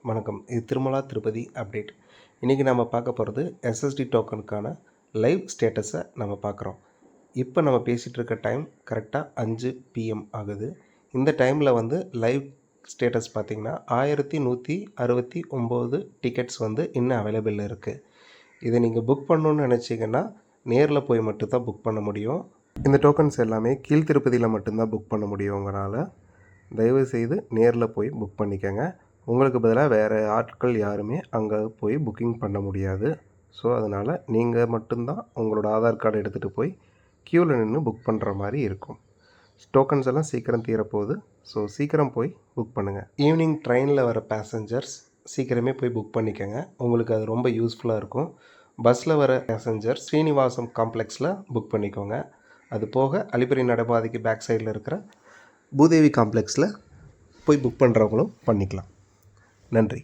வணக்கம். இது திருமலா திருப்பதி அப்டேட். இன்றைக்கி நம்ம பார்க்க போகிறது எஸ்எஸ்டி டோக்கனுக்கான லைவ் ஸ்டேட்டஸை நம்ம பார்க்குறோம். இப்போ நம்ம பேசிகிட்டு இருக்க டைம் கரெக்டாக 5 PM ஆகுது. இந்த டைமில் லைவ் ஸ்டேட்டஸ் பார்த்திங்கன்னா 1169 டிக்கெட்ஸ் இன்னும் அவைலபிள் இருக்குது. இதை நீங்கள் புக் பண்ணணுன்னு நினச்சிங்கன்னா நேரில் போய் மட்டும்தான் புக் பண்ண முடியும். இந்த டோக்கன்ஸ் எல்லாமே கீழ்த்திருப்பதியில் மட்டும்தான் புக் பண்ண முடியும். உங்களால் தயவுசெய்து நேரில் போய் புக் பண்ணிக்கோங்க. உங்களுக்கு பதிலாக வேறு ஆட்கள் யாருமே அங்கே போய் புக்கிங் பண்ண முடியாது. ஸோ அதனால் நீங்கள் மட்டும்தான் உங்களோட ஆதார் கார்டு எடுத்துகிட்டு போய் க்யூவில் நின்று புக் பண்ணுற மாதிரி இருக்கும். டோக்கன்ஸ் எல்லாம் சீக்கிரம் தீரப்போகுது. ஸோ சீக்கிரம் போய் புக் பண்ணுங்கள். ஈவினிங் ட்ரெயினில் வர பேசஞ்சர்ஸ் சீக்கிரமே போய் புக் பண்ணிக்கோங்க. உங்களுக்கு அது ரொம்ப யூஸ்ஃபுல்லாக இருக்கும். பஸ்ஸில் வர பேசஞ்சர் ஸ்ரீனிவாசம் காம்ப்ளெக்ஸில் புக் பண்ணிக்கோங்க. அது போக அலிபிரி நடைபாதைக்கு பேக் சைடில் இருக்கிற பூதேவி காம்ப்ளெக்ஸில் போய் புக் பண்ணுறவங்களும் பண்ணிக்கலாம். நன்றி.